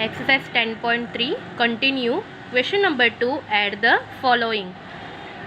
Exercise 10.3. Continue. Question number 2. Add the following.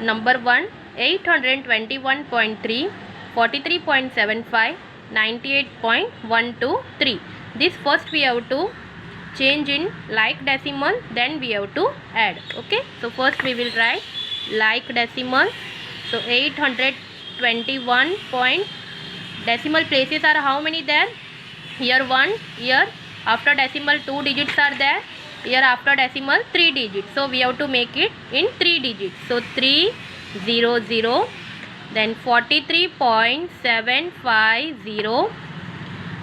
Number 1. 821.3, 43.75, 98.123. This first we have to change in like decimal, then we have to add. Okay. So first we will write like decimal. So 821 point, decimal places are how many there? Here 1, here after decimal 2 digits are there, here after decimal 3 digits. So we have to make it in 3 digits. So 300, then 43.750,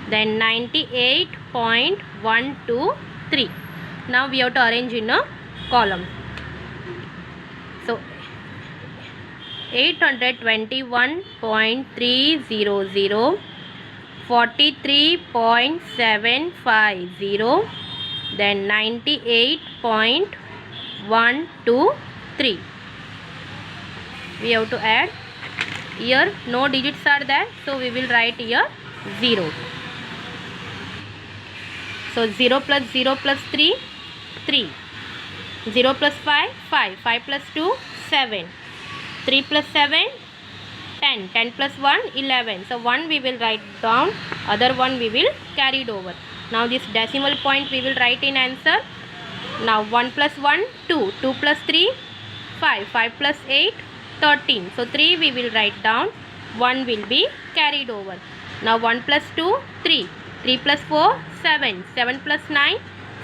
then 98.123. Now we have to arrange in a column. So 821.300, 43.750, then 98.123. We have to add. Here no digits are there, so we will write here 0. So 0 plus 0 plus 3, 3. 0 plus 5, 5. 5 plus 2, 7. 3 plus 7, 10. 10 plus 1, 11. So 1 we will write down, other one we will carry it over. Now this decimal point we will write in answer. Now 1 plus 1, 2. 2 plus 3, 5. 5 plus 8, 13. So 3 we will write down, 1 will be carried over. Now 1 plus 2, 3. 3 plus 4, 7. 7 plus 9,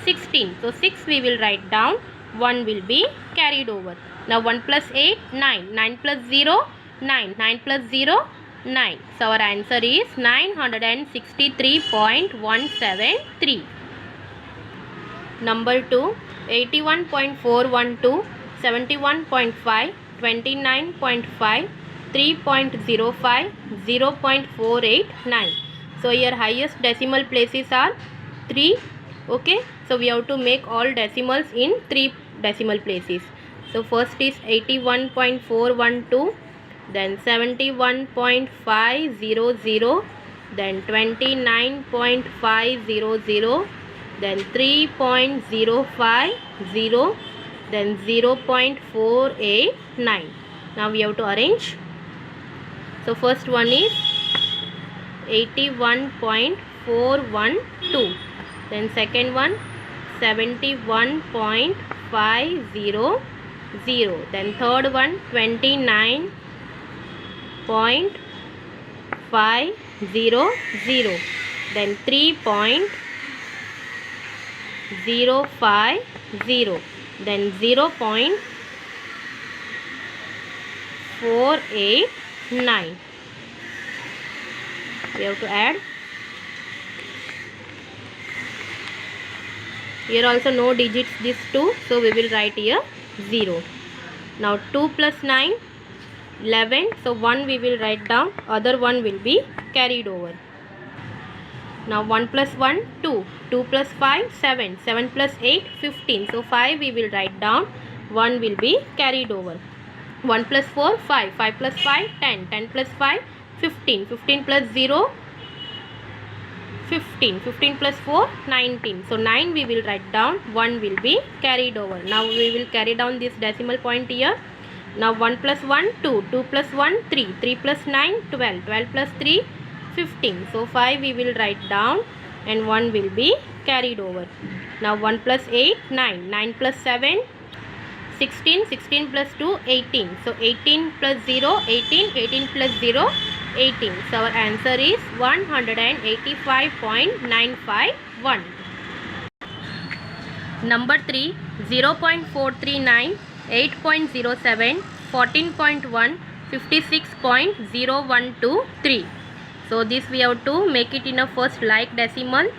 16. So 6 we will write down, 1 will be carried over. Now 1 plus 8, 9. 9 plus 0, 9. 9 plus 0, 9. So our answer is 963.173. Number 2. 81.412, 71.5, 29.5, 3.05, 0.489. So here highest decimal places are 3. Okay. So we have to make all decimals in 3 decimal places. So first is 81.412, then 71.500, then 29.500, then 3.050, then 0.489. Now we have to arrange. So first one is 81.412, then second one 71.500, then third one 29.500, then 3.050, then 0.489. We have to add. Here also no digits, this 2, so we will write here 0. Now 2 plus 9, 11. So 1 we will write down, other one will be carried over. Now 1 plus 1, 2. 2 plus 5, 7. 7 plus 8, 15. So 5 we will write down, 1 will be carried over. 1 plus 4, 5. 5 plus 5, 10. 10 plus 5, 15. 15 plus 0, 15. 15 plus 4, 19. So 9 we will write down, 1 will be carried over. Now we will carry down this decimal point here. Now 1 plus 1, 2. 2 plus 1, 3. 3 plus 9, 12. 12 plus 3, 15. So 5 we will write down and 1 will be carried over. Now 1 plus 8, 9. 9 plus 7, 16. 16 plus 2, 18. So 18 plus 0, 18. 18 plus 0, 18. So our answer is 185.951. Number 3. 0.439, 8.07, 14.1, 56.0123. So this we have to make it in a first like decimal.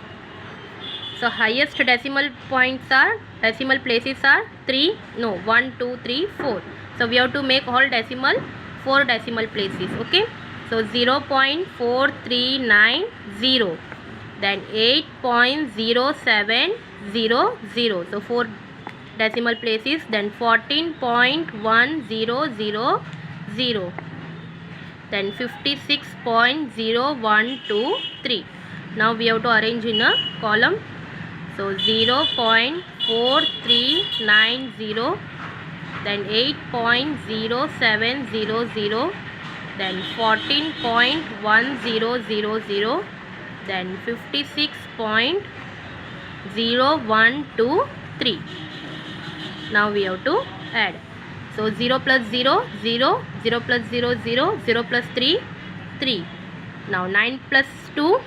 So highest decimal points are, decimal places are 3, no 1, 2, 3, 4. So we have to make all decimal 4 decimal places. Okay. So 0.4390, then 8.0700. So 4 decimal places, then 14.1000, then 56.0123. Now we have to arrange in a column. So 0.4390, then 8.0700, then 14.1000, then 56.0123. Now we have to add. So 0 plus 0, 0, 0 plus 0, 0, 0 plus 3, 3. Now 9 plus 2,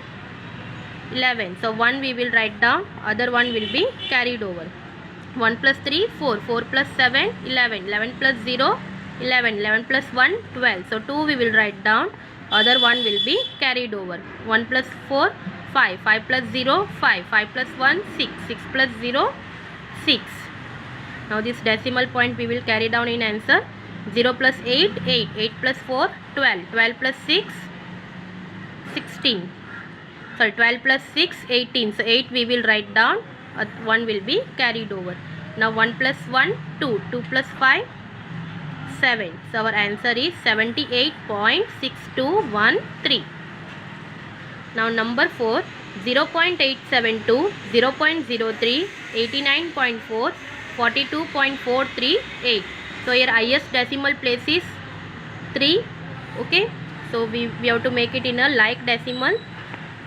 11. So 1 we will write down, other one will be carried over. 1 plus 3, 4, 4 plus 7, 11, 11 plus 0, 11, 11 plus 1, 12. So 2 we will write down, other one will be carried over. 1 plus 4, 5, 5 plus 0, 5, 5 plus 1, 6, 6 plus 0, 6. Now this decimal point we will carry down in answer. 0 plus 8, 8, 8 plus 4, 12, 12 plus 6, 16. Sorry, 12 plus 6, 18. So 8 we will write down, 1 will be carried over. Now 1 plus 1, 2, 2 plus 5, 7. So our answer is 78.6213. Now number 4, 0.872, 0.03, 89.4, 42.438. So here highest decimal place is 3. Okay, so we have to make it in a like decimal.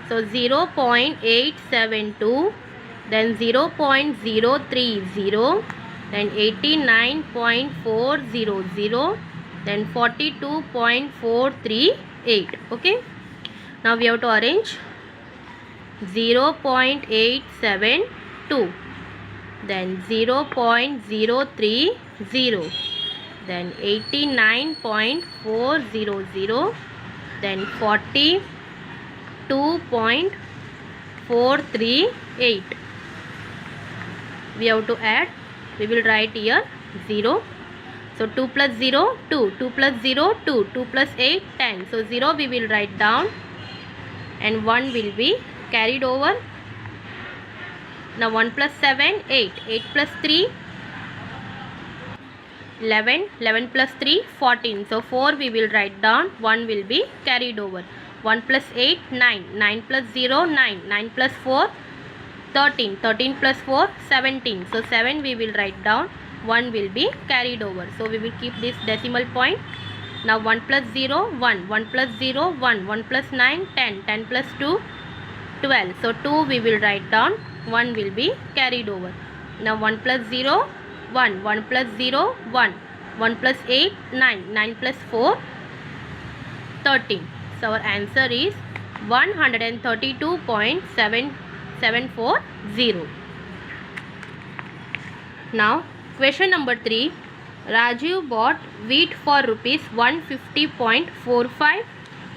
So 0.872, then 0.030, then 89.400, then 42.438. Okay, now we have to arrange. 0.872, then 0.030, then 89.400, then 42.438. We have to add. We will write here 0. So 2 plus 0, 2, 2 plus 0, 2, 2 plus 8, 10. So 0 we will write down and 1 will be carried over. Now 1 plus 7, 8, 8 plus 3, 11, 11 plus 3, 14. So 4 we will write down, 1 will be carried over. 1 plus 8, 9, 9 plus 0, 9, 9 plus 4, 13, 13 plus 4, 17. So 7 we will write down, 1 will be carried over. So we will keep this decimal point. Now 1 plus 0, 1, 1 plus 0, 1, 1 plus 9, 10, 10 plus 2, 12. So 2 we will write down, 1 will be carried over. Now 1 plus 0, 1, 1 plus 0, 1, 1 plus 8, 9, 9 plus 4, 13. So our answer is 132.7740. Now question number 3. Rajiv bought wheat for rupees 150.45,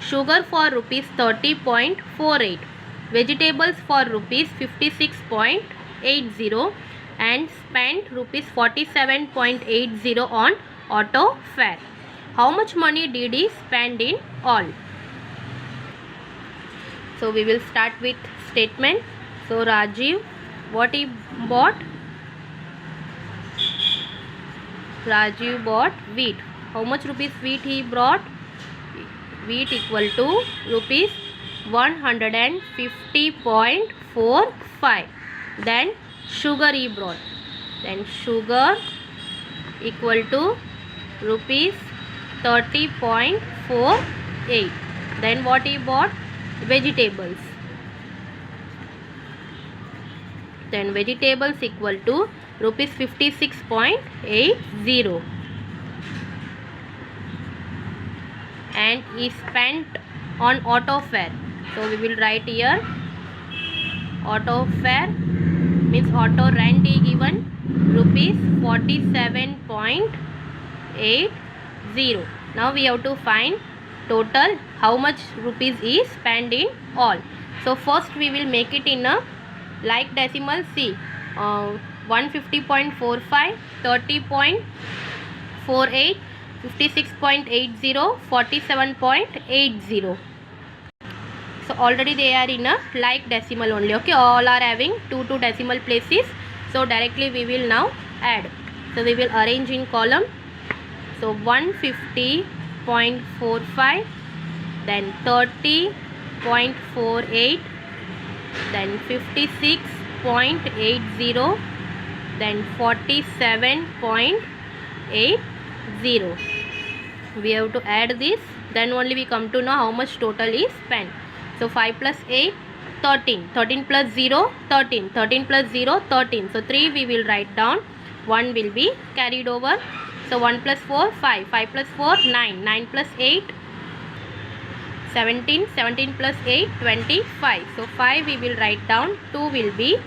sugar for rupees 30.48, vegetables for rupees 56.80 and spent rupees 47.80 on auto fare. How much money did he spend in all? So we will start with statement. So Rajiv, what he bought? Rajiv bought wheat. How much rupees wheat he brought? Wheat equal to rupees 150.45. Then sugar he brought. Then sugar equal to rupees 30.48. Then what he bought? Vegetables. Then vegetables equal to rupees 56.80. And he spent on auto fare. So we will write here auto fare means auto rent is given rupees 47.80. Now we have to find total how much rupees is spent in all. So first we will make it in a like decimal. See 150.45, 30.48, 56.80, 47.80. So already they are in a like decimal only. Okay, all are having 2 decimal places. So directly we will now add. So we will arrange in column. So 150.45, then 30.48, then 56 46.80, then 47.80. We have to add this, then only we come to know how much total is spent. So 5 plus 8, 13, 13 plus 0, 13, 13 plus 0, 13. So 3 we will write down, 1 will be carried over. So 1 plus 4, 5, 5 plus 4, 9, 9 plus 8, 17, 17 plus 8, 25. So 5 we will write down, 2 will be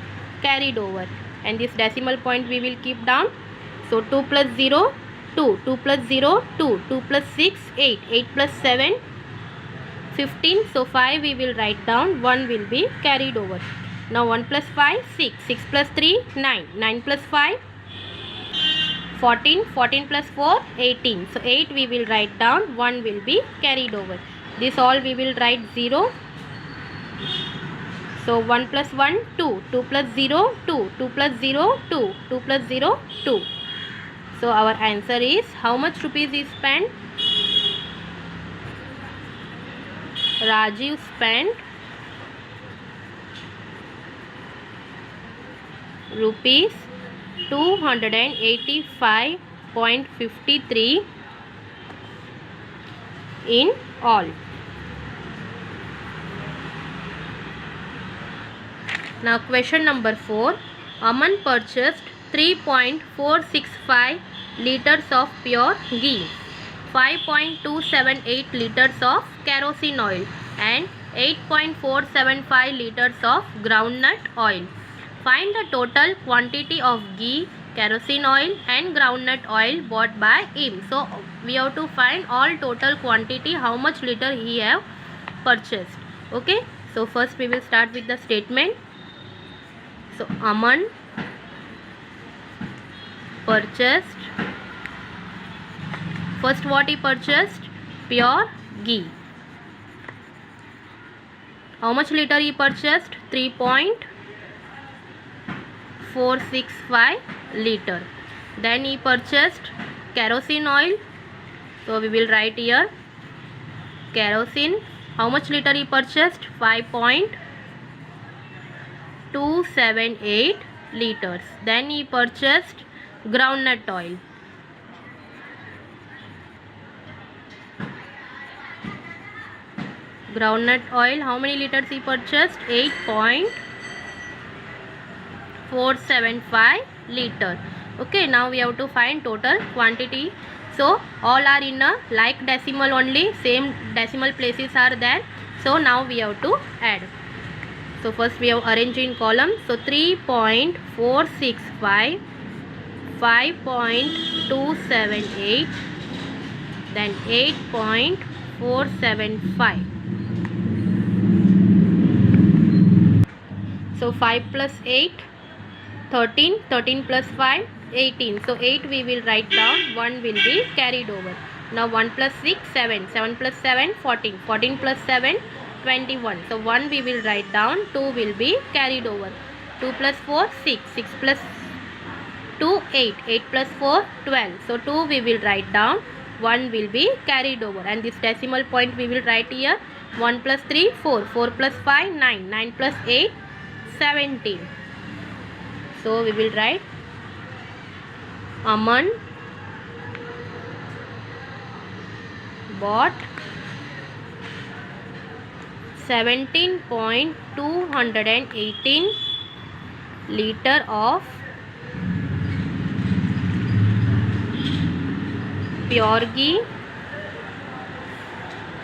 carried over, and this decimal point we will keep down. So 2 plus 0, 2, 2 plus 0, 2, 2 plus 6, 8, 8 plus 7, 15. So 5 we will write down, 1 will be carried over. Now 1 plus 5, 6, 6 plus 3, 9, 9 plus 5, 14, 14 plus 4, 18. So 8 we will write down, 1 will be carried over. This all we will write 0. So 1 plus 1, 2, 2 plus 0, 2, 2 plus 0, 2, 2 plus 0, 2. So our answer is, how much rupees is spent? Rajiv spent rupees 285.53 in all. Now question number 4. Aman purchased 3.465 liters of pure ghee, 5.278 liters of kerosene oil, and 8.475 liters of groundnut oil. Find the total quantity of ghee, kerosene oil and groundnut oil bought by him. So we have to find all total quantity, how much liter he have purchased. Okay, so first we will start with the statement. So Aman purchased, first what he purchased? Pure ghee. How much liter he purchased? 3.465 liter. Then he purchased kerosene oil. So we will write here kerosene. How much liter he purchased? 5.278 liters. Then he purchased groundnut oil. Groundnut oil, how many liters he purchased? 8.475 liter. Okay, now we have to find total quantity. So all are in a like decimal only, same decimal places are there. So now we have to add. So first we have arranged in column. So 3.465, 5.278, then 8.475. So 5 plus 8, 13, 13 plus 5, 18. So 8 we will write down, 1 will be carried over. Now 1 plus 6, 7, 7 plus 7, 14, 14 plus 7, 21. So 1 we will write down, 2 will be carried over. 2 plus 4, 6, 6 plus 2, 8, 8 plus 4, 12. So 2 we will write down, 1 will be carried over, and this decimal point we will write here. 1 plus 3, 4, 4 plus 5, 9, 9 plus 8, 17. So we will write Aman bought 17.218 liter of pure ghee,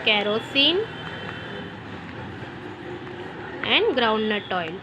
kerosene and groundnut oil.